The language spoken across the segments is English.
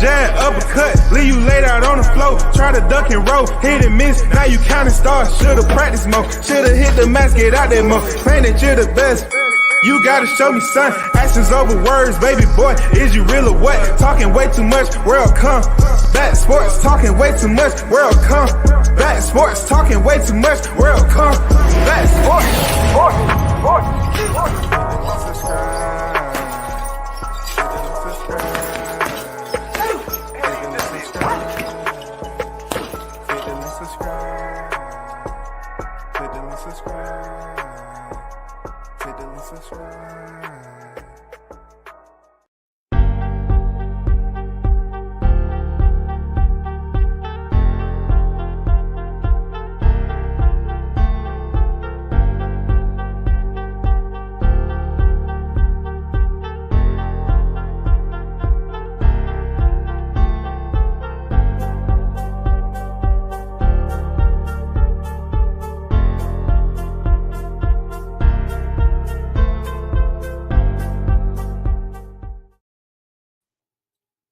jab, uppercut, leave you laid out on the floor. Try to duck and roll, hit and miss, now you counting stars. Should've practiced more, should've hit the mask, get out there more. Claim that you're the best. You gotta show me, son. Actions over words, baby boy. Is you real or what? Talking way too much, world come. Back sports, talking way too much, world come. Back sports, talking way too much, world come. Back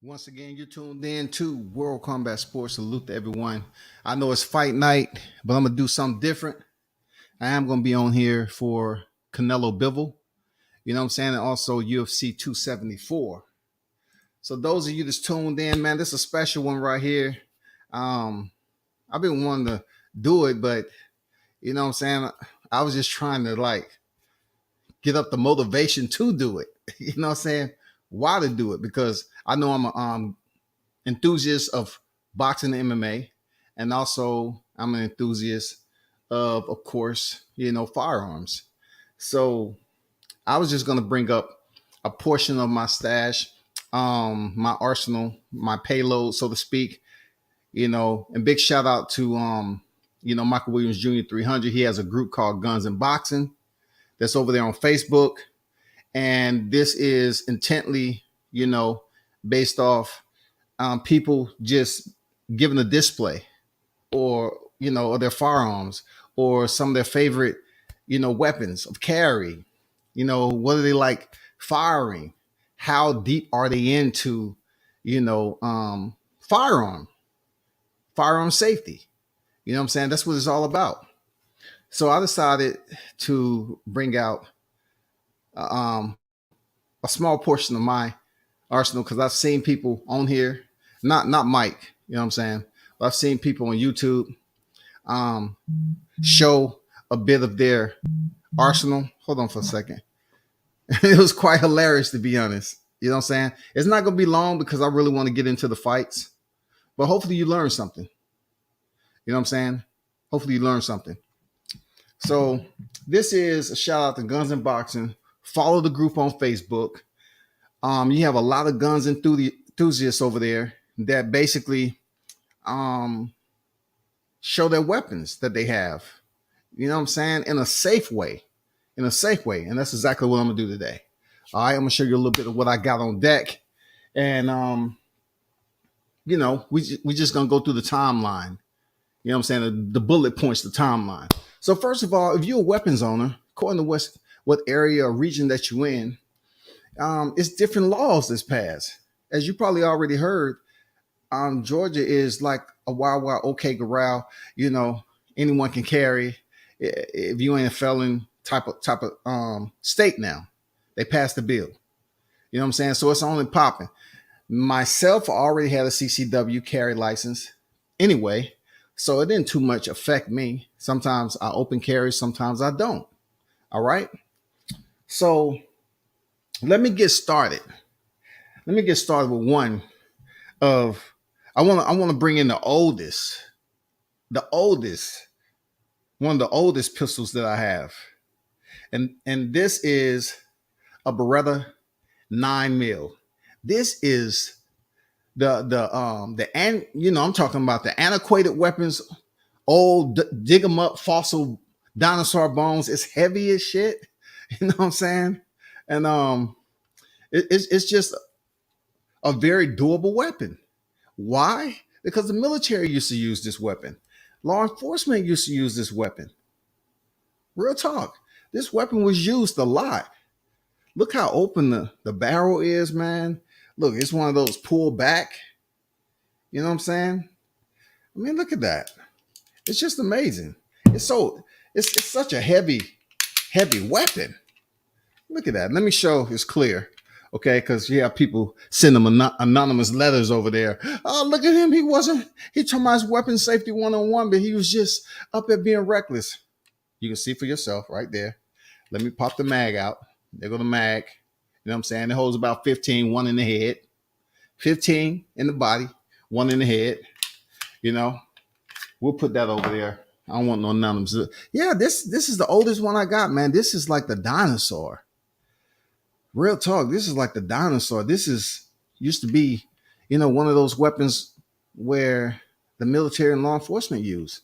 Once again, you're tuned in to World Combat Sports. Salute to everyone. I know it's fight night, but I'm going to do something different. I am going to be on here for Canelo Bivol, you know what I'm saying, and also UFC 274. So those of you that's tuned in, man, this is a special one right here. I've been wanting to do it, but you know what I'm saying, I was just trying to get up the motivation to do it. You know what I'm saying? Why to do it? Because I know I'm an enthusiast of boxing and MMA, and also I'm an enthusiast of course, firearms. So I was just going to bring up a portion of my stash, my arsenal, my payload, so to speak, and big shout out to, Michael Williams Jr. 300. He has a group called Guns and Boxing that's over there on Facebook. And this is intently, based off people just giving a display or their firearms or some of their favorite, weapons of carry. What do they like firing? How deep are they into, firearm safety? You know what I'm saying? That's what it's all about. So I decided to bring out a small portion of my arsenal, because I've seen people on here, not Mike, you know what I'm saying, but I've seen people on YouTube show a bit of their arsenal. Hold on for a second. It was quite hilarious, to be honest. You know what I'm saying? It's not going to be long because I really want to get into the fights, but hopefully you learn something. You know what I'm saying? Hopefully you learn something. So this is a shout out to Guns and Boxing. Follow the group on Facebook. You have a lot of guns enthusiasts over there that basically show their weapons that they have. You know what I'm saying? In a safe way. And that's exactly what I'm going to do today. All right, I'm going to show you a little bit of what I got on deck. And, we just going to go through the timeline. You know what I'm saying? The bullet points, the timeline. So first of all, if you're a weapons owner, according to what area or region that you're in, it's different laws that's passed. As you probably already heard, Georgia is like a wild, okay corral. Anyone can carry. If you ain't a felon type of state now, they passed the bill. You know what I'm saying? So it's only popping. Myself, I already had a CCW carry license anyway, so it didn't too much affect me. Sometimes I open carry, sometimes I don't. All right. So let me get started. With one of, I want to bring in the oldest, one of the oldest pistols that I have. And this is a Beretta 9mm. This is I'm talking about the antiquated weapons, old dig 'em up fossil dinosaur bones. It's heavy as shit. You know what I'm saying? And it's just a very durable weapon. Why? Because the military used to use this weapon. Law enforcement used to use this weapon. Real talk. This weapon was used a lot. Look how open the barrel is, man. Look, it's one of those pull back. You know what I'm saying? I mean, look at that. It's just amazing. It's such a heavy weapon. Look at that. Let me show it's clear. Okay, because you have people send them anonymous letters over there. Oh, look at him. He talking about his weapon safety 101, but he was just up there being reckless. You can see for yourself right there. Let me pop the mag out. There go the mag. You know what I'm saying? It holds about 15, one in the head, 15 in the body, one in the head. You know, we'll put that over there. I don't want no anonymous. Yeah, this is the oldest one I got, man. This is like the dinosaur. Real talk. This is like the dinosaur. This is used to be, one of those weapons where the military and law enforcement use.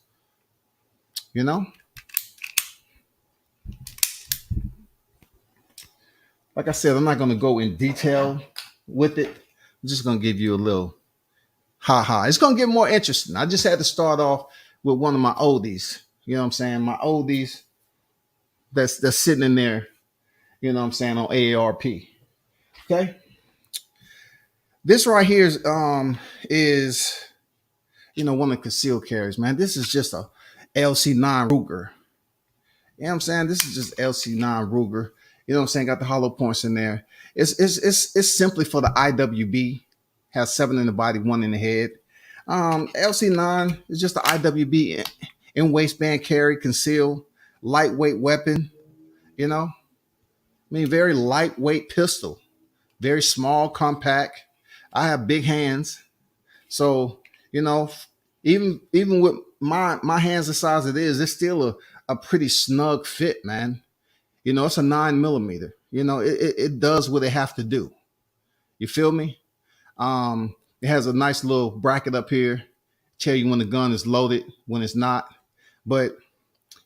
Like I said, I'm not going to go in detail with it. I'm just going to give you a little ha. It's going to get more interesting. I just had to start off with one of my oldies. You know what I'm saying? My oldies that's sitting in there, you know what I'm saying, on AARP. Okay. This right here is one of the concealed carries, man. This is just a LC9 Ruger. You know what I'm saying? This is just LC9 Ruger. You know what I'm saying? Got the hollow points in there. It's simply for the IWB. Has 7 in the body, 1 in the head. LC9 is just the IWB in waistband carry, concealed, lightweight weapon. Very lightweight pistol, very small, compact. I have big hands, so even with my hands the size it is, it's still a pretty snug fit, man. It's a 9mm. It does what it have to do. You feel me? It has a nice little bracket up here, tell you when the gun is loaded, when it's not. But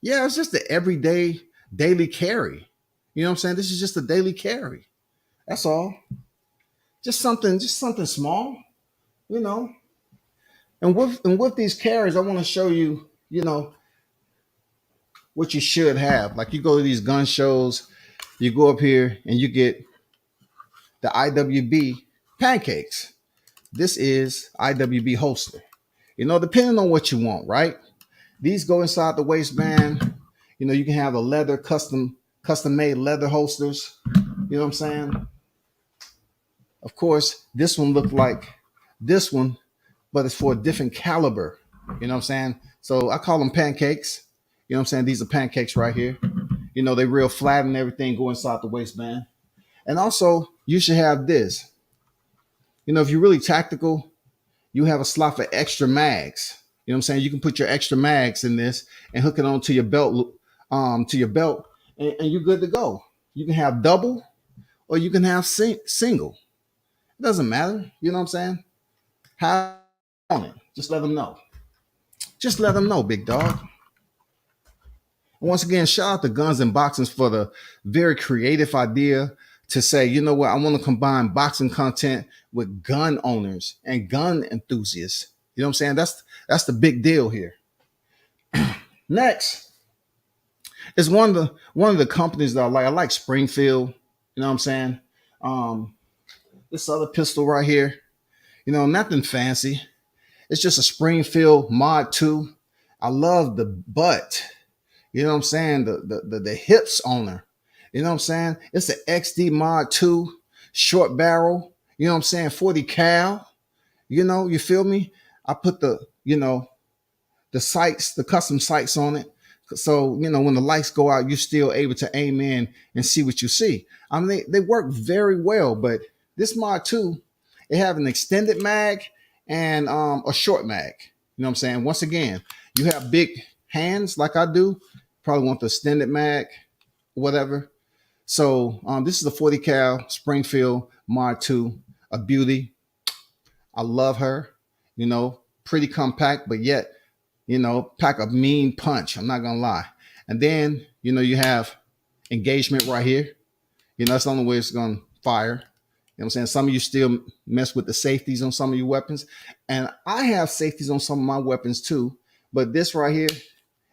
yeah, it's just the everyday daily carry. You know what I'm saying? This is just a daily carry. That's all. Just something small, And with these carries, I want to show you, what you should have. Like you go to these gun shows, you go up here and you get the IWB pancakes. This is IWB holster. Depending on what you want, right? These go inside the waistband. You can have a leather custom made leather holsters. You know what I'm saying? Of course, this one looked like this one, but it's for a different caliber. You know what I'm saying? So I call them pancakes. You know what I'm saying? These are pancakes right here. They real flat and everything go inside the waistband. And also, you should have this. If you're really tactical, you have a slot for extra mags. You know what I'm saying? You can put your extra mags in this and hook it onto your belt, and you're good to go. You can have double or you can have single. It doesn't matter. You know what I'm saying? Have on it. Just let them know. Just let them know, big dog. Once again, shout out to Guns and Boxings for the very creative idea to say, you know what, I want to combine boxing content with gun owners and gun enthusiasts. You know what I'm saying? That's the big deal here. Next is one of the companies that I like. I like Springfield. You know what I'm saying? This other pistol right here, nothing fancy. It's just a Springfield Mod 2. I love the butt. You know what I'm saying? The hips on her. You know what I'm saying? It's the XD Mod 2 short barrel. You know what I'm saying? 40 cal. You feel me? I put the sights, the custom sights on it. So, when the lights go out, you're still able to aim in and see what you see. I mean, they work very well, but this Mod 2, it have an extended mag and a short mag. You know what I'm saying? Once again, you have big hands like I do, probably want the extended mag, whatever. So this is a 40 cal Springfield Mod 2, a beauty. I love her, pretty compact, but yet, pack a mean punch. I'm not going to lie. And then, you have engagement right here. That's the only way it's going to fire. You know what I'm saying? Some of you still mess with the safeties on some of your weapons. And I have safeties on some of my weapons too. But this right here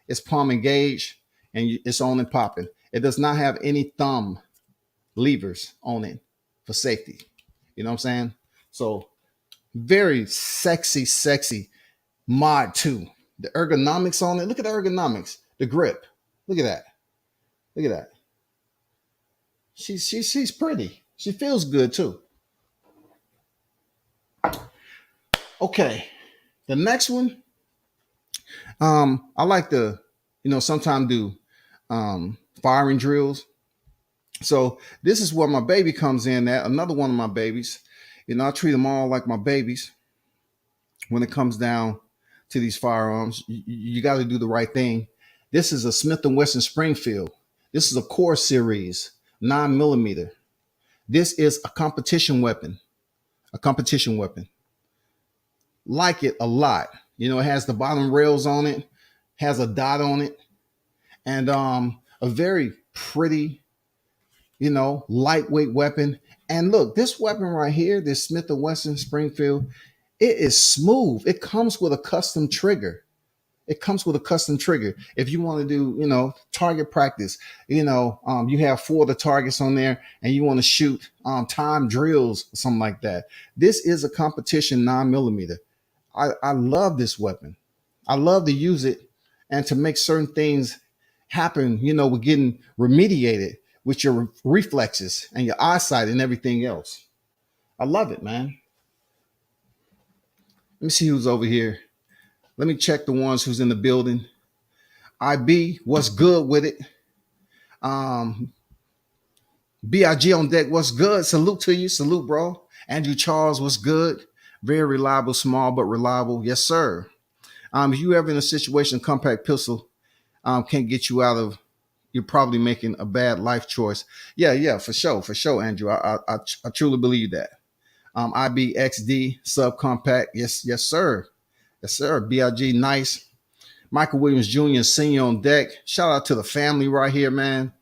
is palm engaged and it's on and popping. It does not have any thumb levers on it for safety. You know what I'm saying? So Very sexy, sexy mod too. The ergonomics on it. Look at the ergonomics. The grip. Look at that. Look at that. She's pretty. She feels good too. Okay. The next one, I like to, sometimes do firing drills. So this is where my baby comes in at. Another one of my babies. I treat them all like my babies. When it comes down to these firearms, you got to do the right thing. This is a Smith & Wesson Springfield. This is a core series, 9mm. This is a competition weapon. A competition weapon. Like it a lot. It has the bottom rails on it, has a dot on it, and a very pretty, lightweight weapon. And look, this weapon right here, this Smith & Wesson Springfield, it is smooth. It comes with a custom trigger. If you want to do, target practice, you have 4 of the targets on there and you want to shoot time drills, something like that. This is a competition 9mm. I love this weapon. I love to use it and to make certain things happen, with getting remediated with your reflexes and your eyesight and everything else. I love it, man. Let me see who's over here. Let me check the ones who's in the building. IB, what's good with it? BIG on deck, what's good? Salute to you. Salute, bro. Andrew Charles, what's good? Very reliable, small but reliable. Yes, sir. If you ever in a situation, compact pistol can't get you out of, you're probably making a bad life choice. Yeah, for sure, Andrew. I truly believe that. IBXD subcompact. Yes, sir. Yes, sir. BIG, nice. Michael Williams Jr. Senior on deck. Shout out to the family right here, man.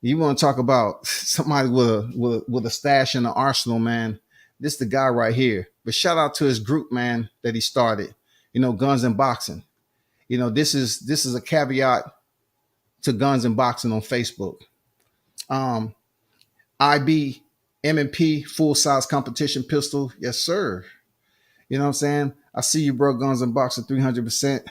You want to talk about somebody with a stash in the arsenal, man. This is the guy right here. But shout out to his group, man, that he started. Guns and Boxing. This is a caveat to Guns and Boxing on Facebook. IB M&P full size competition pistol. Yes, sir. You know what I'm saying? I see you, bro. Guns and Boxing 300%.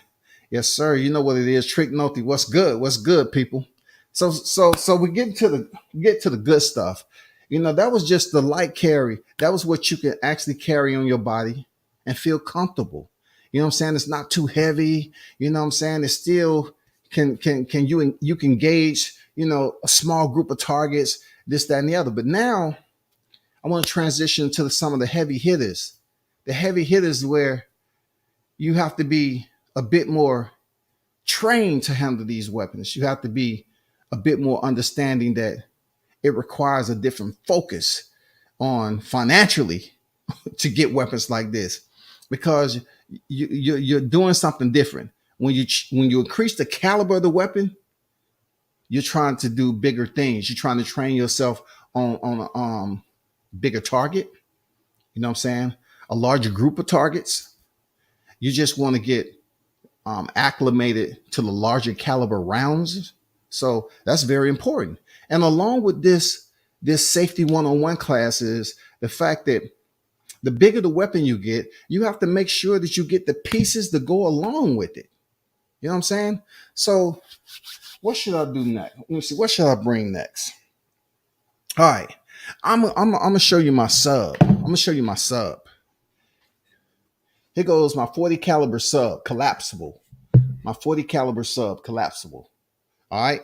Yes, sir. You know what it is. Trick Noty. What's good? What's good, people? So we get to the good stuff. That was just the light carry. That was what you can actually carry on your body and feel comfortable. You know what I'm saying? It's not too heavy. You know what I'm saying? It still can you can gauge, a small group of targets, this, that, and the other. But now I want to transition to some of the heavy hitters. The heavy hitters where you have to be a bit more trained to handle these weapons. You have to be a bit more understanding that it requires a different focus on financially to get weapons like this, because you're doing something different. When you increase the caliber of the weapon, you're trying to do bigger things. You're trying to train yourself on a bigger target. You know what I'm saying? A larger group of targets. You just want to get acclimated to the larger caliber rounds. So that's very important. And along with this safety 101 class is the fact that the bigger the weapon you get, you have to make sure that you get the pieces to go along with it. You know what I'm saying? So what should I do next? Let me see. What should I bring next? All right. I'm gonna show you my sub. Here goes my 40 caliber sub, collapsible. My 40 caliber sub, collapsible. All right.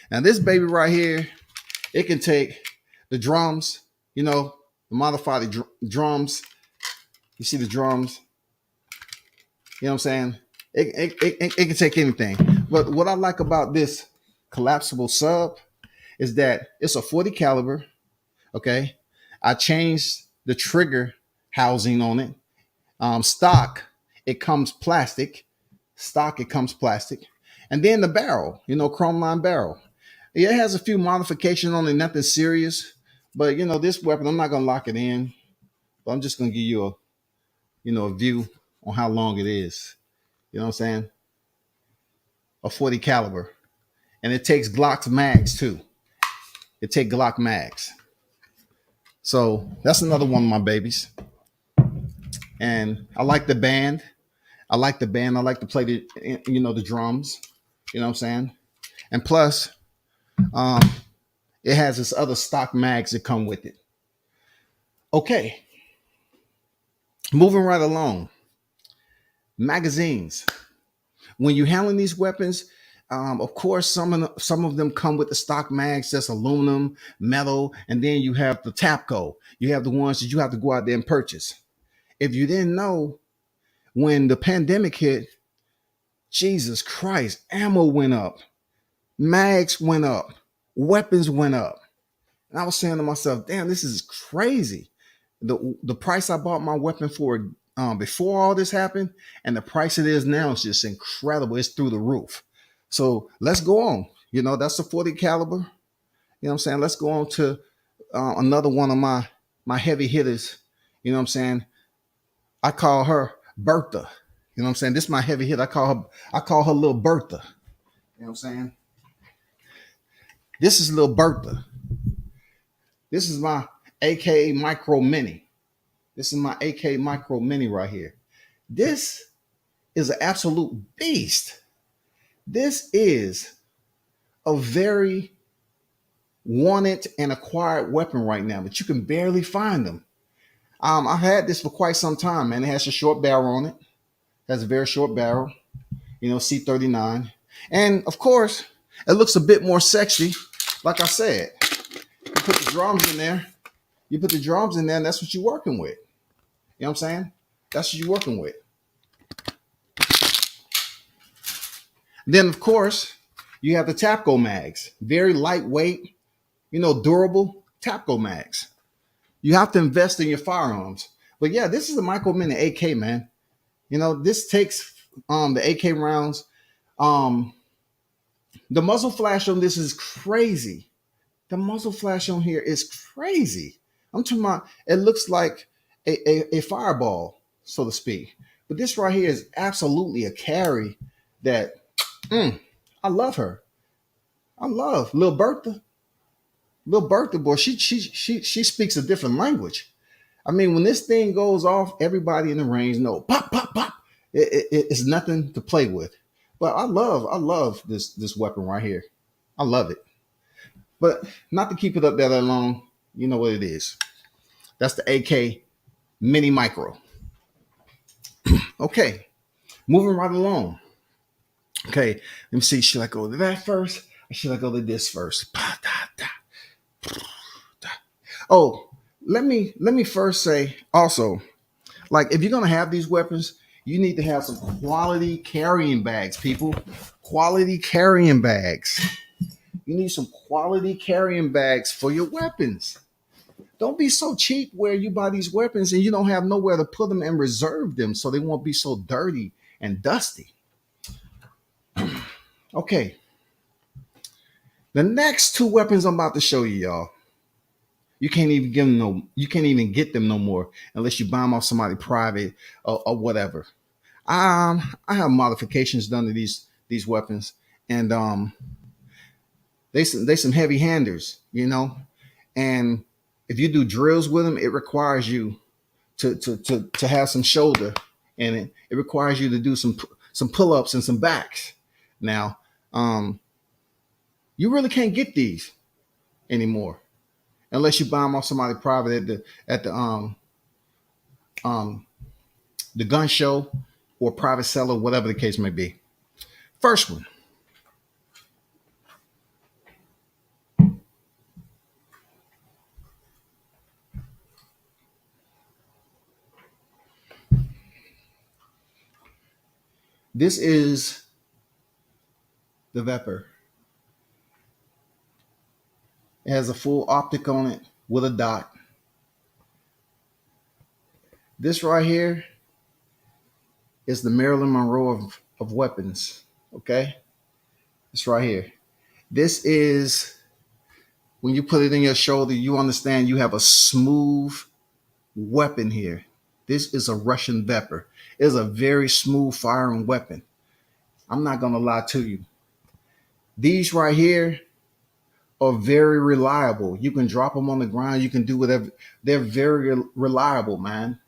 Now this baby right here, it can take the drums, the modified drums. You see the drums? You know what I'm saying? It can take anything. But what I like about this collapsible sub is that it's a 40 caliber. Okay. I changed the trigger housing on it. Stock, it comes plastic. And then the barrel, chrome line barrel. It has a few modifications on it, nothing serious. But, this weapon, I'm not going to lock it in. But I'm just going to give you a view on how long it is. You know what I'm saying? A 40 caliber. And it takes Glock mags too. It takes Glock mags. So that's another one of my babies. And I like the band. I like the band. I like to play the drums. You know what I'm saying? And plus, um, it has this other stock mags that come with it. Okay, moving right along. Magazines. When you're handling these weapons, of course, some of them come with the stock mags, that's aluminum, metal, and then you have the Tapco. You have the ones that you have to go out there and purchase. If you didn't know, when the pandemic hit, Jesus Christ, ammo went up, mags went up, weapons went up. And I was saying to myself, damn, this is crazy. The price I bought my weapon for before all this happened and the price it is now is just incredible. It's through the roof. So let's go on. That's a 40 caliber. You know what I'm saying? Let's go on to another one of my heavy hitters. You know what I'm saying? I call her Bertha. You know what I'm saying? This is my heavy hit. I call her little Bertha. You know what I'm saying? This is little Bertha. This is my AK Micro Mini. This is my AK Micro Mini right here. This is an absolute beast. This is a very wanted and acquired weapon right now, but you can barely find them. I've had this for quite some time, man. It has a short barrel on it. It has a very short barrel, C39. And of course, it looks a bit more sexy. Like I said, you put the drums in there. And that's what you're working with. You know what I'm saying? That's what you're working with. Then, of course, you have the Tapco mags. Very lightweight, durable Tapco mags. You have to invest in your firearms. But yeah, this is a Micro Mini AK, man. This takes the AK rounds. The muzzle flash on this is crazy. The muzzle flash on here is crazy. I'm talking about, it looks like a fireball, so to speak. But this right here is absolutely a carry that I love her. I love Lil Bertha. Lil Bertha, boy, she speaks a different language. I mean, when this thing goes off, everybody in the range know pop, pop, pop. It's nothing to play with. But I love this weapon right here. I love it. But not to keep it up there that long, you know what it is. That's the AK Mini Micro. Okay, moving right along. Okay, let me see. Should I go to that first? Or should I go to this first? Oh, let me first say also, like, if you're gonna have these weapons, you need to have some quality carrying bags, people. Quality carrying bags. You need some quality carrying bags for your weapons. Don't be so cheap where you buy these weapons and you don't have nowhere to put them and reserve them so they won't be so dirty and dusty. Okay. The next two weapons I'm about to show you, y'all. You can't even get them no more unless you buy them off somebody private or whatever. I have modifications done to these weapons, and they some heavy handers, and if you do drills with them, it requires you to have some shoulder, and it requires you to do some pull-ups and some backs. Now, you really can't get these anymore unless you buy them off somebody private at the gun show or private seller, whatever the case may be. First one. This is the Vepr. It has a full optic on it with a dot. This right here is the Marilyn Monroe of weapons. Okay? It's right here. This is, when you put it in your shoulder, you understand you have a smooth weapon here. This is a Russian Vepr. It's a very smooth firing weapon. I'm not going to lie to you. These right here are very reliable. You can drop them on the ground. You can do whatever. They're very reliable, man.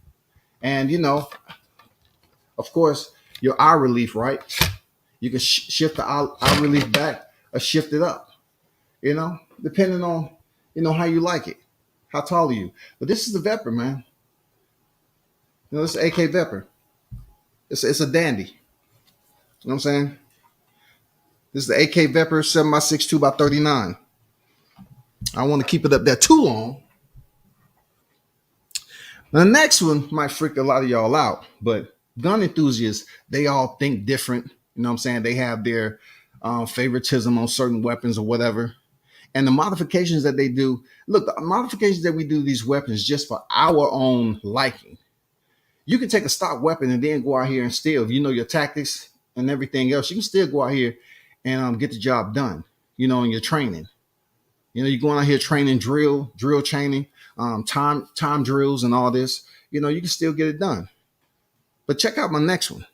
And of course, your eye relief, right? You can shift the eye relief back or shift it up, depending on, how you like it. How tall are you? But this is the Vepr, man. This is AK Vepr. It's a dandy. You know what I'm saying? This is the AK Vepr 7x6 2x39. I don't want to keep it up there too long. The next one might freak a lot of y'all out, but gun enthusiasts, they all think different. You know what I'm saying? They have their favoritism on certain weapons or whatever. And the modifications that they do, look, the modifications that we do to these weapons just for our own liking. You can take a stock weapon and then go out here and still, if you know your tactics and everything else, you can still go out here and get the job done, in your training. You're going out here training drill training, time drills and all this. You can still get it done. But check out my next one.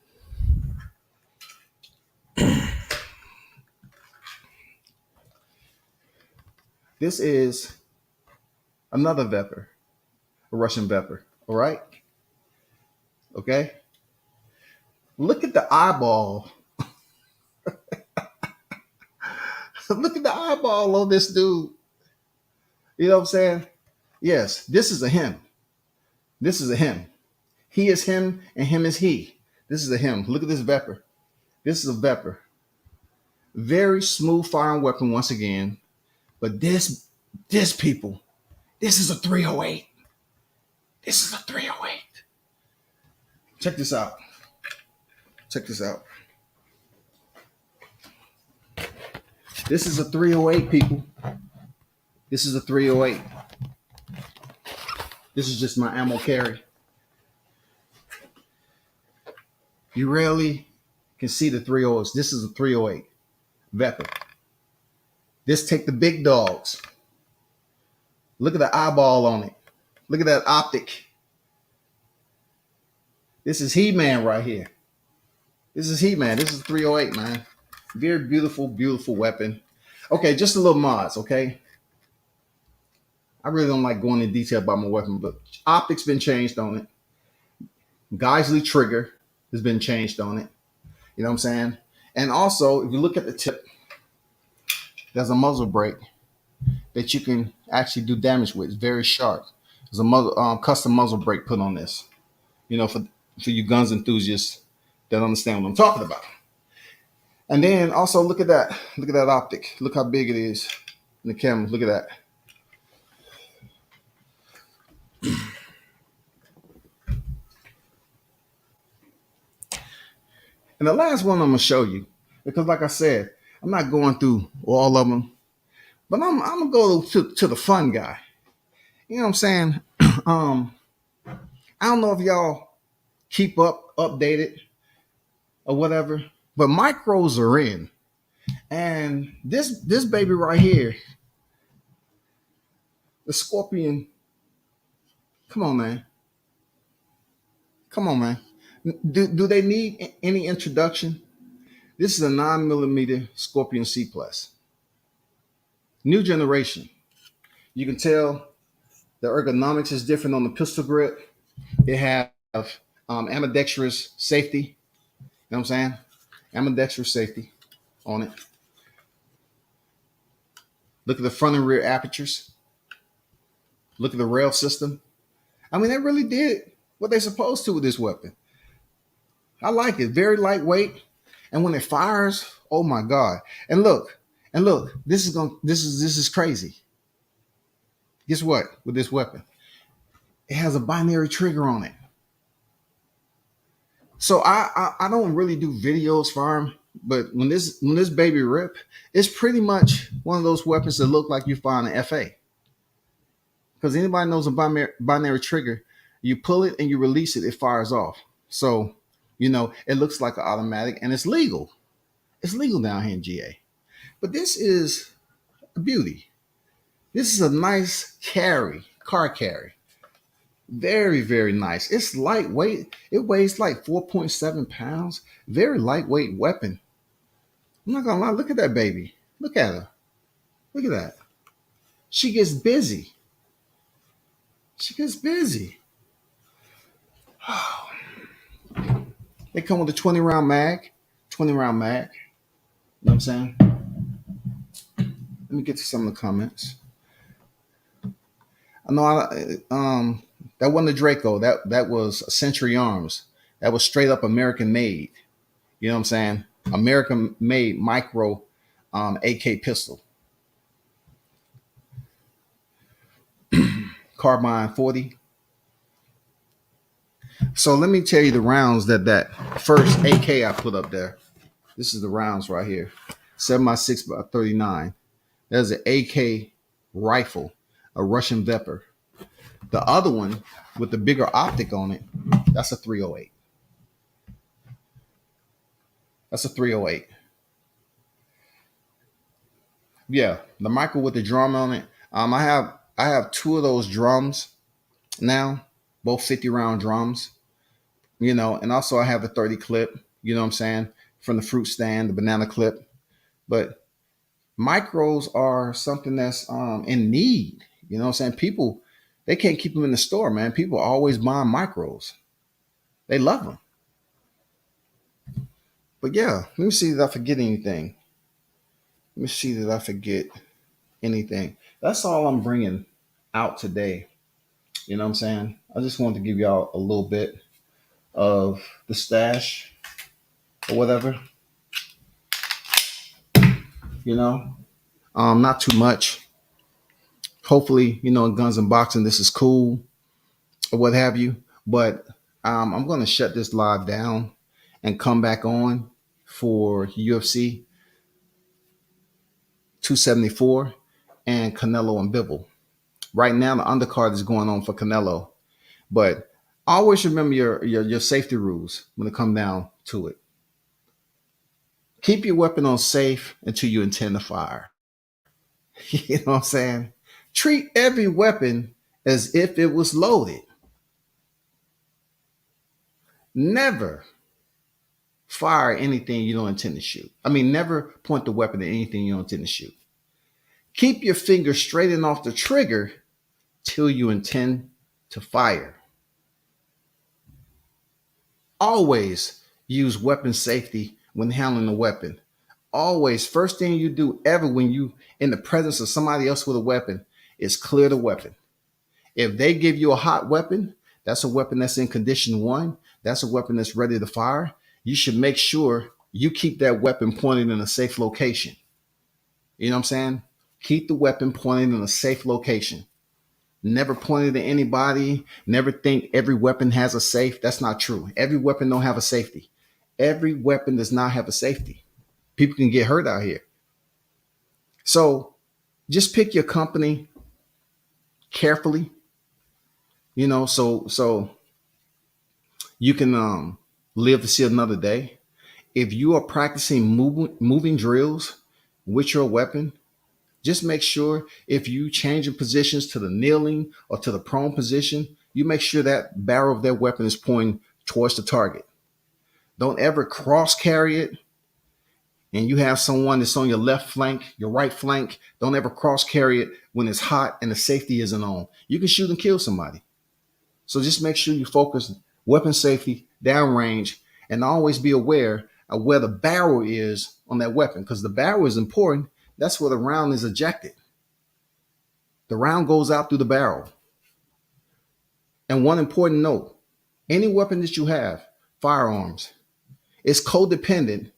This is another Vepr, a Russian Vepr. All right. Okay. Look at the eyeball. Look at the eyeball on this dude. You know what I'm saying? Yes, this is a him. This is a him. He is him and him is he. This is a him. Look at this Vepr. This is a Vepr. Very smooth firing weapon once again. But this people, this is a 308. This is a 308. Check this out. Check this out. This is a 308, people. This is a 308. This is just my ammo carry. You rarely can see the 308s. This is a 308 Vepr. This take the big dogs. Look at the eyeball on it. Look at that optic. This is He-Man right here. This is He-Man. This is 308, man. Very beautiful, beautiful weapon. Okay, just a little mods, okay? I really don't like going in detail about my weapon, but optics been changed on it. Geisley trigger has been changed on it. You know what I'm saying? And also, if you look at the tip, there's a muzzle brake that you can actually do damage with. It's very sharp. There's a custom muzzle brake put on this. For you guns enthusiasts that understand what I'm talking about. And then also look at that. Look at that optic. Look how big it is in the camera. Look at that. And the last one I'm gonna show you, because like I said, I'm not going through all of them, but I'm gonna go to the fun guy. You know what I'm saying? I don't know if y'all keep updated or whatever, but micros are in. And this baby right here, the Scorpion. Come on, man. Come on, man. Do they need any introduction? This is a 9mm Scorpion C+. New generation. You can tell the ergonomics is different on the pistol grip. They have ambidextrous safety. You know what I'm saying? Ambidextrous safety on it. Look at the front and rear apertures. Look at the rail system. I mean, they really did what they're supposed to with this weapon. I like it. Very lightweight. And when it fires, oh my God. And look, this is crazy. Guess what? With this weapon, it has a binary trigger on it. So I don't really do videos for them, but when this baby rip, it's pretty much one of those weapons that look like you find an FA. Because anybody knows a binary trigger, you pull it and you release it, it fires off. So, it looks like an automatic and it's legal. It's legal down here in GA. But this is a beauty. This is a nice car carry. Very, very nice. It's lightweight. It weighs like 4.7 pounds. Very lightweight weapon. I'm not gonna lie. Look at that baby. Look at her. Look at that. She gets busy. She gets busy. They come with a 20 round mag. 20 round mag. You know what I'm saying? Let me get to some of the comments. I know that wasn't a Draco. That was a Century Arms. That was straight up American made. You know what I'm saying? American made micro AK pistol. Carbine 40. So let me tell you the rounds that first AK I put up there. This is the rounds right here. 7x6x39. There's an AK rifle, a Russian Vepr. The other one with the bigger optic on it, that's a 308. That's a 308. Yeah, the micro with the drum on it. I have two of those drums now, both 50 round drums. You know, and also I have the 30 clip. You know what I'm saying, from the fruit stand, the banana clip. But micros are something that's in need. You know what I'm saying? People, they can't keep them in the store, man. People are always buying micros. They love them. But yeah, let me see if I forget anything. Let me see that I forget anything. That's all I'm bringing out today. You know what I'm saying? I just wanted to give y'all a little bit of the stash or whatever. You know, not too much. Hopefully, you know, in guns and boxing, this is cool or what have you. But I'm going to shut this live down and come back on for UFC 274 and Canelo and Bivol. Right now, the undercard is going on for Canelo, but always remember your safety rules when it comes down to it. Keep your weapon on safe until you intend to fire. You know what I'm saying? Treat every weapon as if it was loaded. Never fire anything you don't intend to shoot. I mean, never point the weapon at anything you don't intend to shoot. Keep your finger straight and off the trigger till you intend to fire. Always use weapon safety when handling a weapon. Always, first thing you do ever when you in the presence of somebody else with a weapon is clear the weapon. If they give you a hot weapon, that's a weapon that's in condition one. That's a weapon that's ready to fire. You should make sure you keep that weapon pointed in a safe location. You know what I'm saying? Keep the weapon pointed in a safe location. Never pointed at anybody. Never think every weapon has a safe. That's not true. Every weapon don't have a safety. Every weapon does not have a safety. People can get hurt out here. So just pick your company carefully, you know, so you can live to see another day. If you are practicing moving drills with your weapon, just make sure if you change in positions to the kneeling or to the prone position, you make sure that barrel of that weapon is pointing towards the target. Don't ever cross carry it. And you have someone that's on your left flank, your right flank. Don't ever cross carry it when it's hot and the safety isn't on. You can shoot and kill somebody. So just make sure you focus weapon safety, downrange, and always be aware of where the barrel is on that weapon, because the barrel is important. That's where the round is ejected. The round goes out through the barrel. And one important note, any weapon that you have, firearms, is codependent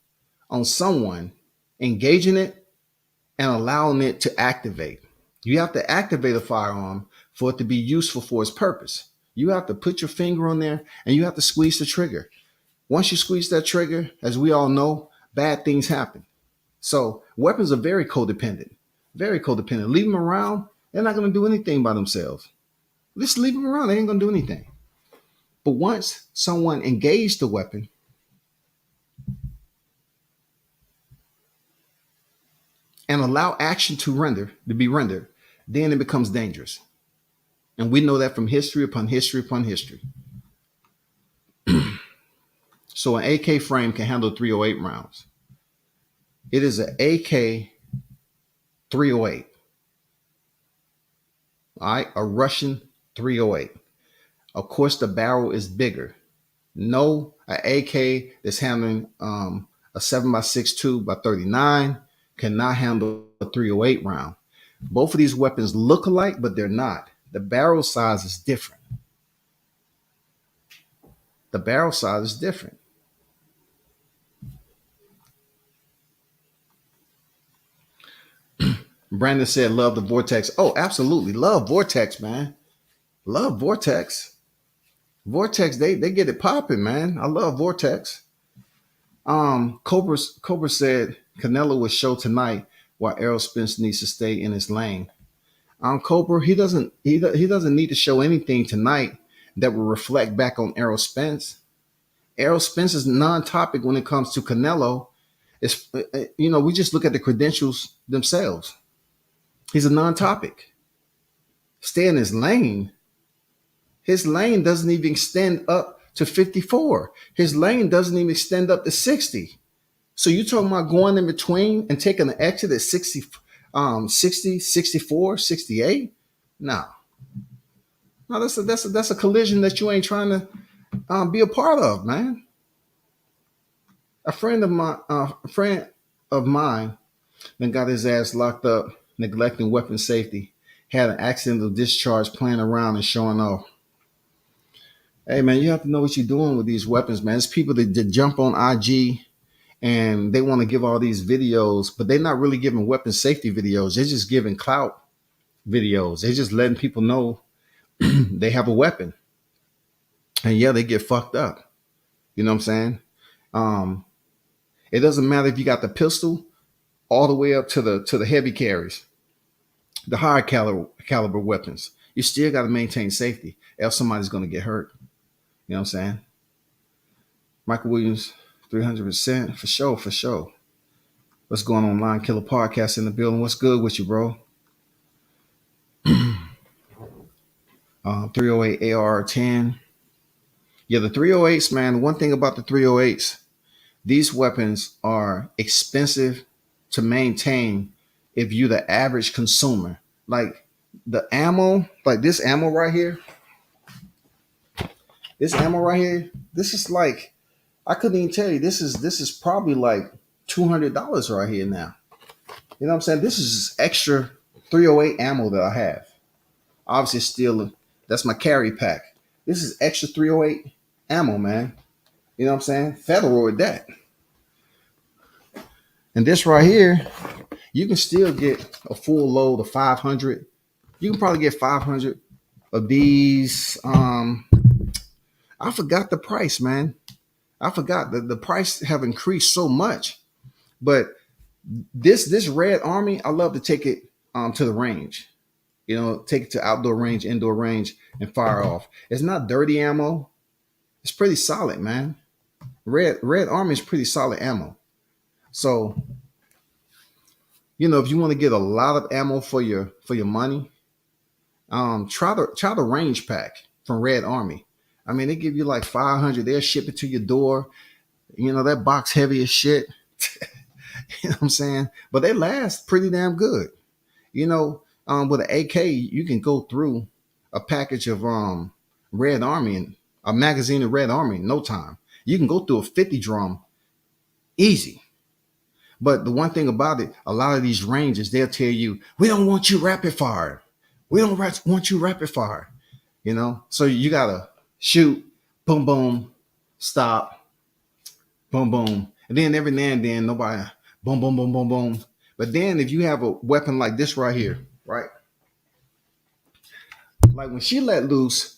on someone engaging it and allowing it to activate. You have to activate a firearm for it to be useful for its purpose. You have to put your finger on there and you have to squeeze the trigger. Once you squeeze that trigger, as we all know, bad things happen. So weapons are very codependent, very codependent. Leave them around, they're not going to do anything by themselves. Just leave them around, they ain't going to do anything. But once someone engaged the weapon, and allow action to be rendered, then it becomes dangerous. And we know that from history upon history upon history. So an AK frame can handle 308 rounds. It is an AK 308. All right, a Russian 308. Of course, the barrel is bigger. No, an AK that's handling a 7.62 by 39 cannot handle a 308 round. Both of these weapons look alike, but they're not. The barrel size is different. The barrel size is different. Brandon said, love the Vortex. Oh, absolutely. Love Vortex, man. Love Vortex. Vortex, they get it popping, man. I love Vortex. Cobra said Canelo will show tonight why Errol Spence needs to stay in his lane. Cobra, he doesn't need to show anything tonight that will reflect back on Errol Spence. Errol Spence is non-topic when it comes to Canelo. It's we just look at the credentials themselves. He's a non-topic. Stay in his lane. His lane doesn't even extend up to 54. His lane doesn't even extend up to 60. So you're talking about going in between and taking an exit at 60, 64, 68? No. No, that's a collision that you ain't trying to be a part of, man. A friend of mine that got his ass locked up, neglecting weapon safety, had an accidental discharge playing around and showing off. Hey, man, you have to know what you're doing with these weapons, man. It's people that jump on IG and they want to give all these videos, but they're not really giving weapon safety videos. They're just giving clout videos. They're just letting people know they have a weapon. And yeah, they get fucked up. You know what I'm saying? It doesn't matter if you got the pistol all the way up to the heavy carries, the higher caliber weapons. You still got to maintain safety, else somebody's going to get hurt. You know what I'm saying? Michael Williams, 300%. For sure. What's going on, Line Killer Podcast in the building? What's good with you, bro? 308 AR-10. Yeah, the 308s, man. One thing about the 308s, these weapons are expensive to maintain if you're the average consumer. Like the ammo, like this ammo right here. This is like, I couldn't even tell you. This is probably like $200 right here now. You know what I'm saying? This is extra 308 ammo that I have. Obviously, still that's my carry pack. This is extra 308 ammo, man. You know what I'm saying? Federal at that. And this right here, you can still get a full load of 500. You can probably get 500 of these. I forgot the price, man. I forgot the price have increased so much. But this Red Army, I love to take it to the range. You know, take it to outdoor range, indoor range, and fire off. It's not dirty ammo. It's pretty solid, man. Red Army is pretty solid ammo. So, if you want to get a lot of ammo for your money, try the range pack from Red Army. I mean, they give you like 500. They'll ship it to your door. That box heavy as shit. You know what I'm saying? But they last pretty damn good. With an AK, you can go through a package of Red Army and a magazine of Red Army in no time. You can go through a 50 drum easy. But the one thing about it, a lot of these ranges, they'll tell you, we don't want you rapid fire. We don't want you rapid fire. So you got to shoot, boom, boom, stop, boom, boom. And then every now and then, nobody, boom, boom, boom, boom, boom. But then if you have a weapon like this right here, right? Like when she let loose,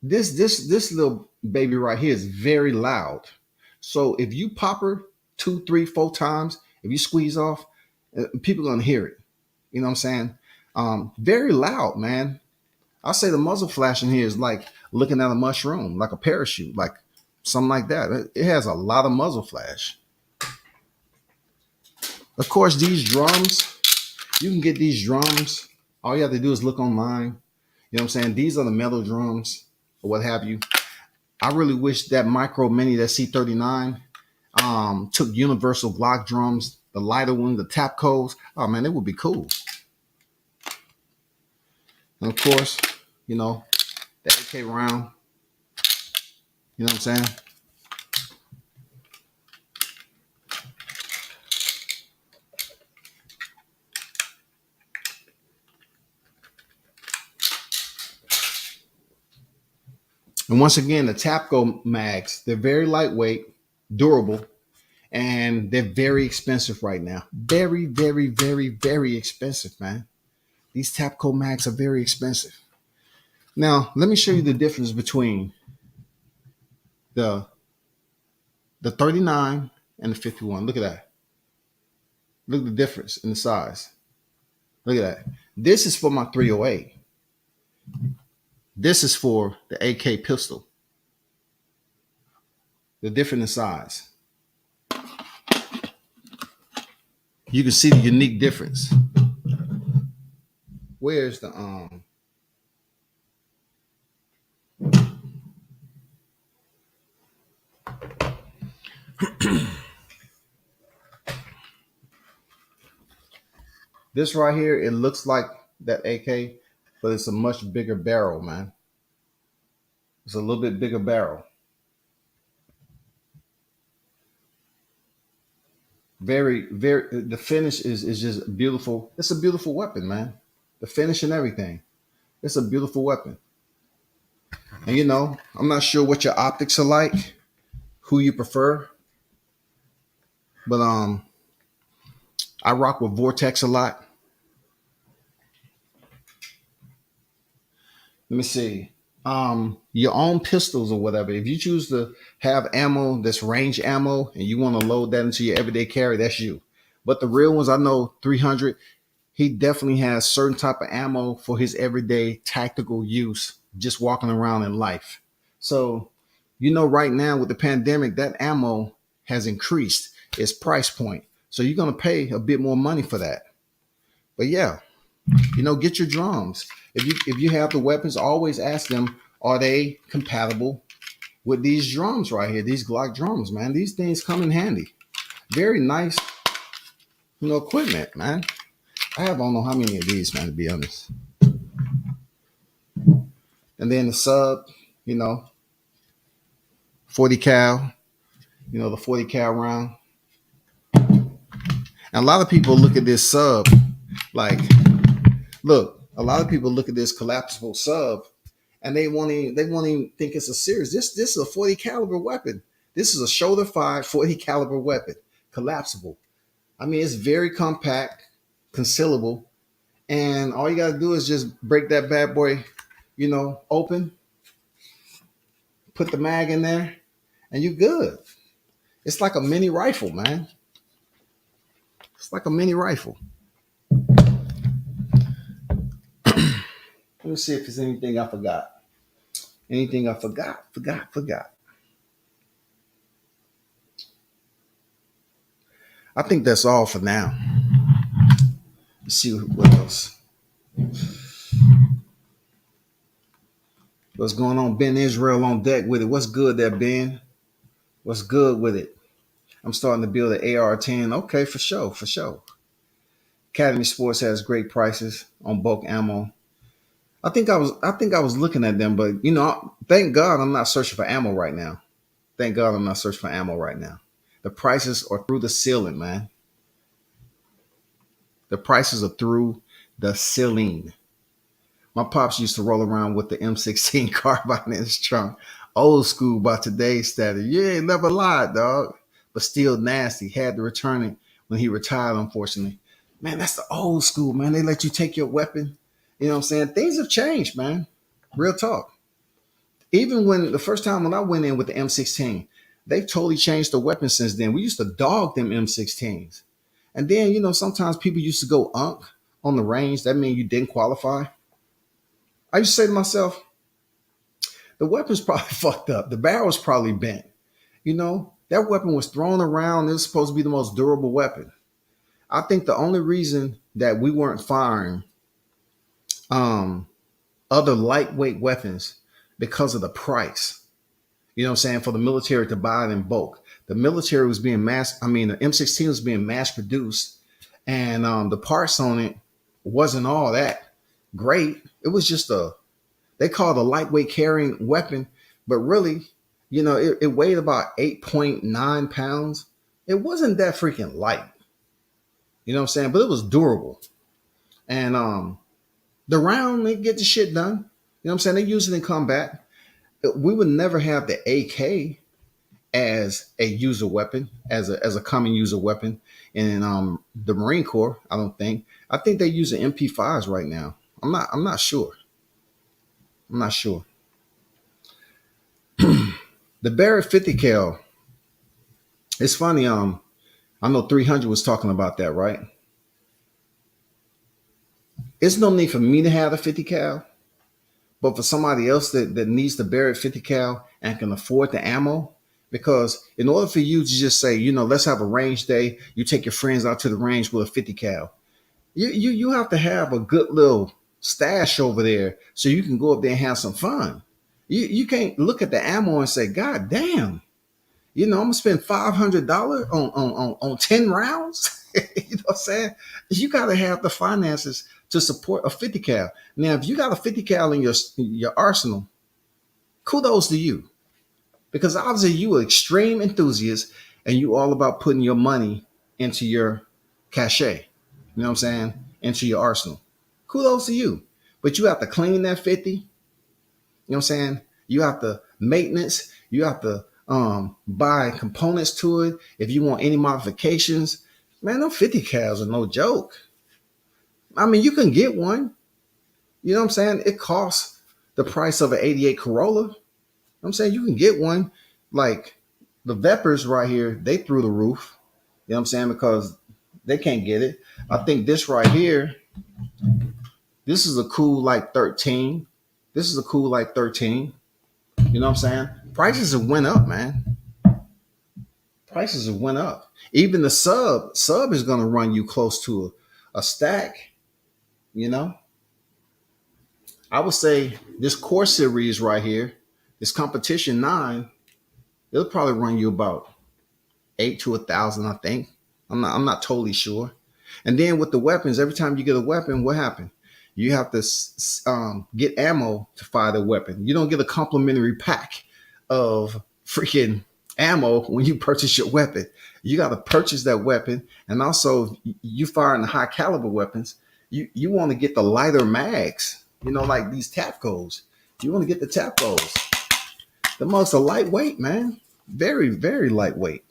this little baby right here is very loud. So if you pop her 2, 3, 4 times, if you squeeze off, people are gonna hear it. You know what I'm saying? Very loud, man. I'll say the muzzle flash in here is like looking at a mushroom, like a parachute, like something like that. It has a lot of muzzle flash. Of course, these drums, you can get these drums. All you have to do is look online. You know what I'm saying? These are the metal drums or what have you. I really wish that Micro Mini, that C39, took universal Glock drums, the lighter one, the Tapcos. Oh, man, it would be cool. And of course, the AK round. You know what I'm saying? And once again, the Tapco mags, they're very lightweight, durable, and they're very expensive right now. Very, very, very, very expensive, man. These Tapco mags are very expensive. Now, let me show you the difference between the the 39 and the 51. Look at that. Look at the difference in the size. Look at that. This is for my 308. This is for the AK pistol. They're different in size. You can see the unique difference. Where's the this right here? It looks like that AK, but it's a much bigger barrel, man. It's a little bit bigger barrel. Very, very. The finish is just beautiful. It's a beautiful weapon, man. The finish and everything. It's a beautiful weapon. And you know, I'm not sure what your optics are like, who you prefer, but I rock with Vortex a lot. Let me see. Your own pistols or whatever. If you choose to have ammo that's range ammo and you want to load that into your everyday carry, that's you. But the real ones, I know 300, he definitely has certain type of ammo for his everyday tactical use, just walking around in life. So, you know, right now with the pandemic, that ammo has increased its price point. So you're going to pay a bit more money for that. But yeah, you know, get your drums. If you have the weapons, always ask them, are they compatible with these drums right here? These Glock drums, man. These things come in handy. Very nice, you know, equipment, man. I have I don't know how many of these, man, to be honest. And then the sub, you know, 40 cal, you know, the 40 cal round. And a lot of people look at this sub like, look, a lot of people look at this collapsible sub and they won't even think it's a serious. This is a 40 caliber weapon. This is a shoulder fired 40 caliber weapon, collapsible. I mean, it's very compact, concealable, and all you gotta do is just break that bad boy, you know, open, put the mag in there, and you're good. It's like a mini rifle, man. It's like a mini rifle. Let me see if there's anything I forgot. Anything I forgot. I think that's all for now. Let's see what else. What's going on? Ben Israel on deck with it. What's good there, Ben? What's good with it? I'm starting to build an AR-10. Okay, for sure. Academy Sports has great prices on bulk ammo. I think I was looking at them, but you know, thank God I'm not searching for ammo right now. The prices are through the ceiling, man. The prices are through the ceiling. My pops used to roll around with the M16 carbine in his trunk. Old school by today's standard. Yeah, never lied, dog. But still nasty. Had to return it when he retired, unfortunately. Man, that's the old school, man. They let you take your weapon. You know what I'm saying? Things have changed, man. Real talk. Even when the first time when I went in with the M16, they've totally changed the weapon since then. We used to dog them M16s. And then, you know, sometimes people used to go unk on the range. That means you didn't qualify. I used to say to myself, the weapon's probably fucked up. The barrel's probably bent. You know, that weapon was thrown around. It was supposed to be the most durable weapon. I think the only reason that we weren't firing other lightweight weapons because of the price. You know what I'm saying? For the military to buy it in bulk. The military was being the M16 was being mass produced, and the parts on it wasn't all that great. It was just they called it a lightweight carrying weapon, but really It weighed about 8.9 pounds. It wasn't that freaking light. You know what I'm saying? But it was durable. And the round, they get the shit done. You know what I'm saying? They use it in combat. We would never have the AK as a user weapon, as a common user weapon in the Marine Corps. I don't think. I think they're using MP5s right now. I'm not sure. I'm not sure. The Barrett 50 cal. It's funny. I know 300 was talking about that, right? It's no need for me to have the 50 cal, but for somebody else that needs the Barrett 50 cal and can afford the ammo, because in order for you to just say, let's have a range day, you take your friends out to the range with a 50 cal, you have to have a good little stash over there so you can go up there and have some fun. You can't look at the ammo and say, God damn, I'm gonna spend $500 on 10 rounds. You know what I'm saying? You gotta have the finances to support a 50 cal. Now, if you got a 50 cal in your arsenal, kudos to you. Because obviously you are extreme enthusiast and you all about putting your money into your cachet. You know what I'm saying? Into your arsenal. Kudos to you. But you have to clean that 50. You know what I'm saying? You have to maintenance. You have to buy components to it. If you want any modifications, man, those 50 cals are no joke. I mean, you can get one. You know what I'm saying? It costs the price of an 88 Corolla. I'm saying you can get one. Like the Vepers right here, they through the roof. You know what I'm saying? Because they can't get it. I think this right here, this is a cool like 13. This is a cool like 13. You know what I'm saying? Prices have went up, man. Prices have went up. Even the sub is going to run you close to a stack. I would say this core series right here, this competition 9, it'll probably run you about 8 to 1,000, I think. I'm not totally sure. And then with the weapons, every time you get a weapon, what happened? You have to get ammo to fire the weapon. You don't get a complimentary pack of freaking ammo when you purchase your weapon. You got to purchase that weapon. And also, you firing the high caliber weapons, you want to get the lighter mags, like these Tapcos. You want to get the Tapcos. The most are lightweight, man. Very, very lightweight.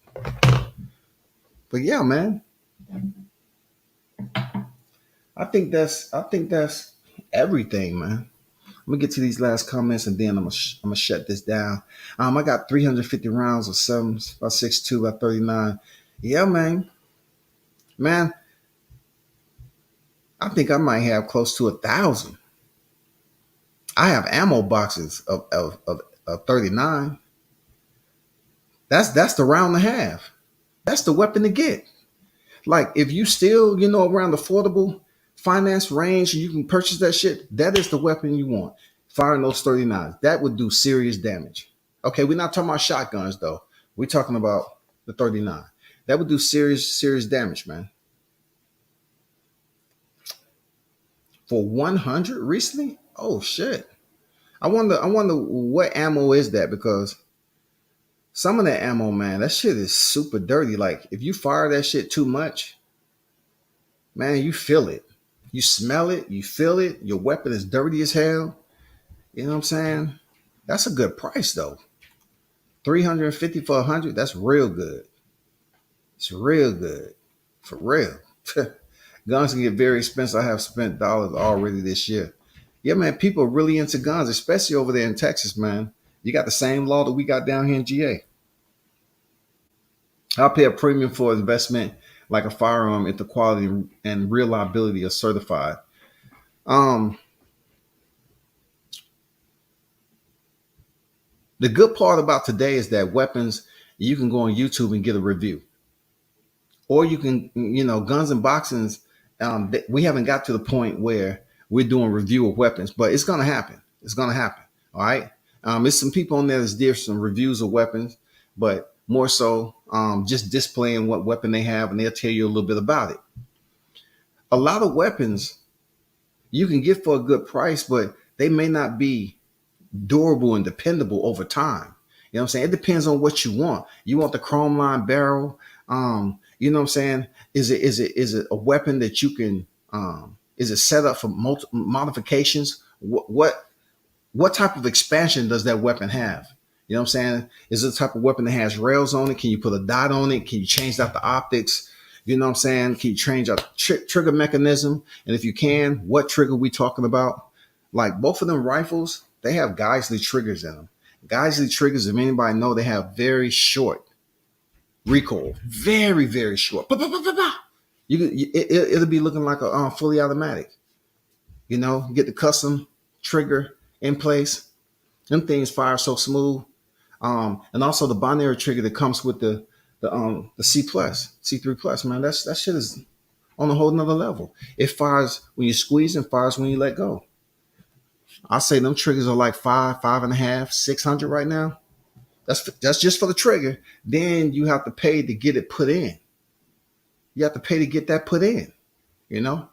But yeah, man. I think that's everything, man. I'm gonna get to these last comments and then I'm gonna shut this down. I got 350 rounds of 7s, about 6.2, about 39. Yeah, man. Man, I think I might have close to 1,000. I have ammo boxes of 39. That's the round to have. That's the weapon to get. Like if you still, around affordable finance range, you can purchase that shit. That is the weapon you want. Firing those 39s. That would do serious damage. Okay, we're not talking about shotguns though. We're talking about the 39. That would do serious damage, man. For 100 recently? Oh shit. I wonder what ammo is that, because some of that ammo, man, that shit is super dirty. Like if you fire that shit too much, man, you feel it. You smell it, you feel it. Your weapon is dirty as hell. You know what I'm saying? That's a good price though. 350 for 100, that's real good. It's real good. For real. Guns can get very expensive. I have spent dollars already this year. Yeah, man, people are really into guns, especially over there in Texas, man. You got the same law that we got down here in GA. I'll pay a premium for investment like a firearm if the quality and reliability are certified. The good part about today is that weapons, you can go on YouTube and get a review. Or you can, guns and boxings, we haven't got to the point where we're doing review of weapons, but it's going to happen. It's going to happen. All right. There's some people on there that's doing some reviews of weapons, but more so just displaying what weapon they have, and they'll tell you a little bit about it. A lot of weapons you can get for a good price, but they may not be durable and dependable over time. You know You know what I'm saying? It depends on what you want. You want the chrome line barrel. You know what I'm saying? Is it a weapon that you can is it set up for multiple modifications? What type of expansion does that weapon have? You know what I'm saying? Is it the type of weapon that has rails on it? Can you put a dot on it? Can you change out the optics? You know what I'm saying? Can you change out trigger mechanism? And if you can, what trigger we talking about? Like both of them rifles, they have Geisley triggers in them. Geisley triggers, if anybody know, they have very short recoil, very, very short. It'll be looking like a fully automatic. You know, get the custom trigger in place. Them things fire so smooth. And also the binary trigger that comes with the C plus, C3 plus, man, that shit is on a whole nother level. It fires when you squeeze and fires when you let go. I say them triggers are like 5.5, 600 right now. That's just for the trigger. Then you have to pay to get it put in. You have to pay to get that put in, you know?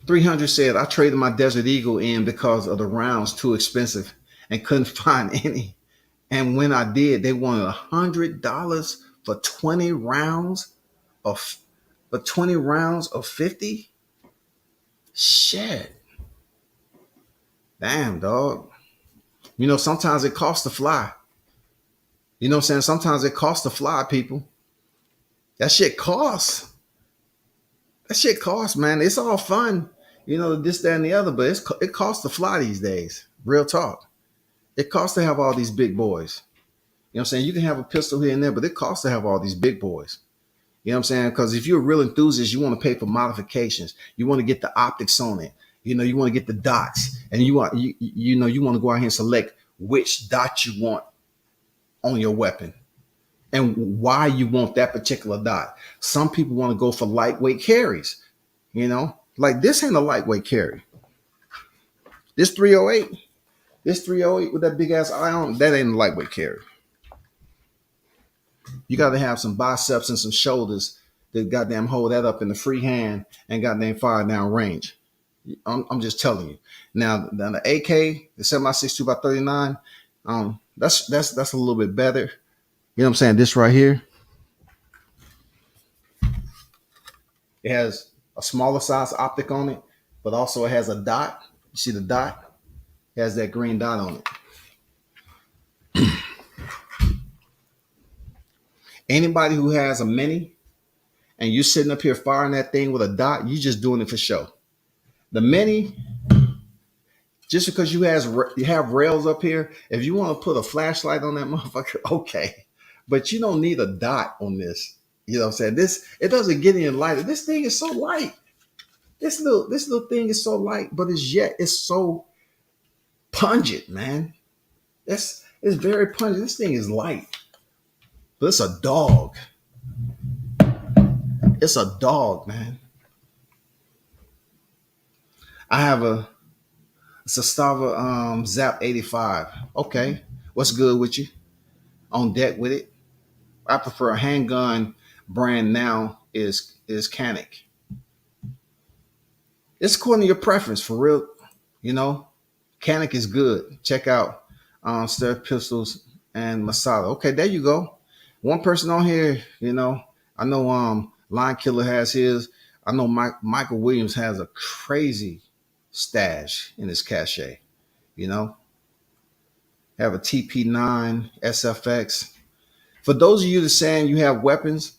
300 said, I traded my Desert Eagle in because of the rounds too expensive and couldn't find any. And when I did, they wanted $100 for 20 rounds of 50. Shit. Damn, dog. You know, sometimes it costs to fly. You know what I'm saying? Sometimes it costs to fly, people. That shit costs. That shit costs, man. It's all fun, you know, this, that, and the other, but it costs to fly these days. Real talk. It costs to have all these big boys. You know what I'm saying? You can have a pistol here and there, but it costs to have all these big boys. You know what I'm saying? Because if you're a real enthusiast, you want to pay for modifications. You want to get the optics on it. You know, you want to get the dots, and you want you want to go out here and select which dot you want on your weapon and why you want that particular dot. Some people want to go for lightweight carries. You know, like this ain't a lightweight carry. This 308 with that big ass eye on, that ain't a lightweight carry. You got to have some biceps and some shoulders that goddamn hold that up in the free hand and goddamn fire down range. I'm just telling you. Now the AK, the 7.62 by 39, that's a little bit better. You know what I'm saying? This right here, it has a smaller size optic on it, but also it has a dot. You see the dot? It has that green dot on it. Anybody who has a mini and you're sitting up here firing that thing with a dot, you just doing it for show. The mini, just because you have rails up here, if you want to put a flashlight on that motherfucker, okay. But you don't need a dot on this. You know what I'm saying? It doesn't get any lighter. This thing is so light. This little thing is so light, but it's so pungent, man. It's very pungent. This thing is light. But it's a dog. It's a dog, man. I have a Sestava Zap 85. Okay. What's good with you? On deck with it. I prefer a handgun brand now is Canic. It's according to your preference, for real. You know, Canic is good. Check out Sturf Pistols and Masada. Okay, there you go. One person on here, you know, I know Line Killer has his. I know Michael Williams has a crazy stash in his cache. You know, have a TP9 SFX. For those of you that saying you have weapons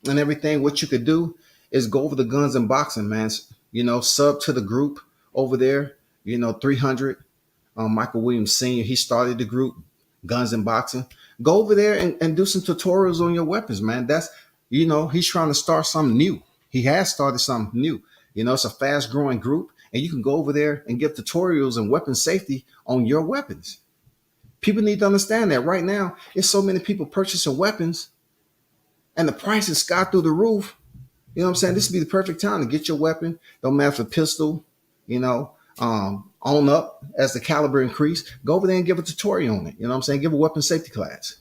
and everything, what you could do is go over the guns and boxing, man. You know, sub to the group over there. You know, 300. Michael Williams Sr. He started the group, Guns and Boxing. Go over there and do some tutorials on your weapons, man. That's, you know, he's trying to start something new. He has started something new. You know, it's a fast growing group, and you can go over there and give tutorials and weapon safety on your weapons. People need to understand that right now, there's so many people purchasing weapons and the price is sky through the roof. You know what I'm saying? This would be the perfect time to get your weapon. Don't matter if a pistol, you know, on up as the caliber increase. Go over there and give a tutorial on it. You know what I'm saying? Give a weapon safety class.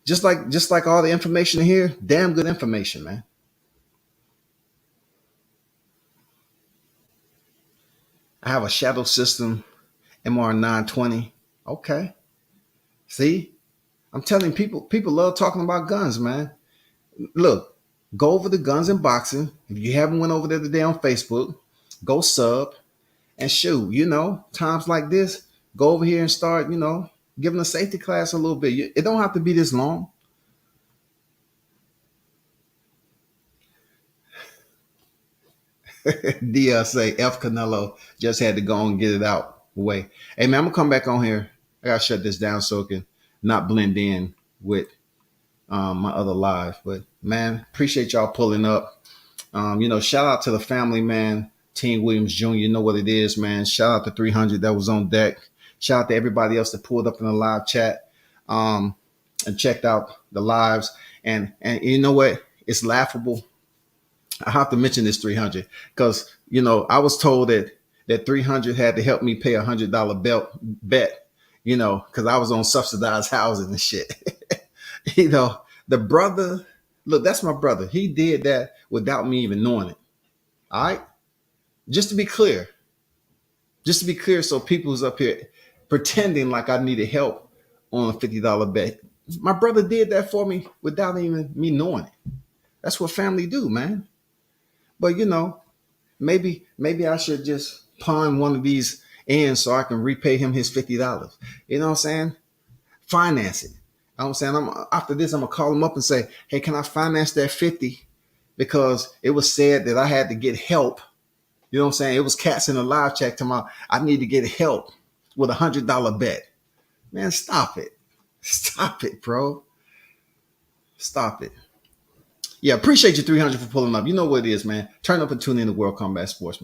Just like all the information in here, damn good information, man. I have a Shadow System MR 920. Okay. See, I'm telling people love talking about guns, man. Look, go over the guns and boxing. If you haven't went over there today on Facebook, go sub and shoot. Times like this, go over here and start, giving a safety class a little bit. It don't have to be this long. DL say F Canelo just had to go and get it out way. Hey man, I'm gonna come back on here. I gotta shut this down so it can not blend in with my other live. But man, appreciate y'all pulling up. Shout out to the family, man. Team Williams Jr. You know what it is, man. Shout out to 300 that was on deck. Shout out to everybody else that pulled up in the live chat and checked out the lives. And you know what? It's laughable. I have to mention this 300 because, I was told that 300 had to help me pay $100 bet, because I was on subsidized housing and shit. The brother, look, that's my brother. He did that without me even knowing it. All right. Just to be clear, so people who's up here pretending like I needed help on a $50 bet. My brother did that for me without even me knowing it. That's what family do, man. But maybe I should just pawn one of these in so I can repay him his $50. You know what I'm saying? Finance it. You know what I'm saying? After this, I'm gonna call him up and say, hey, can I finance that 50? Because it was said that I had to get help. You know what I'm saying? It was cats in the live chat tomorrow. I need to get help with $100 bet. Man, stop it. Stop it, bro. Stop it. Yeah, appreciate you 300 for pulling up. You know what it is, man. Turn up and tune in to World Combat Sports.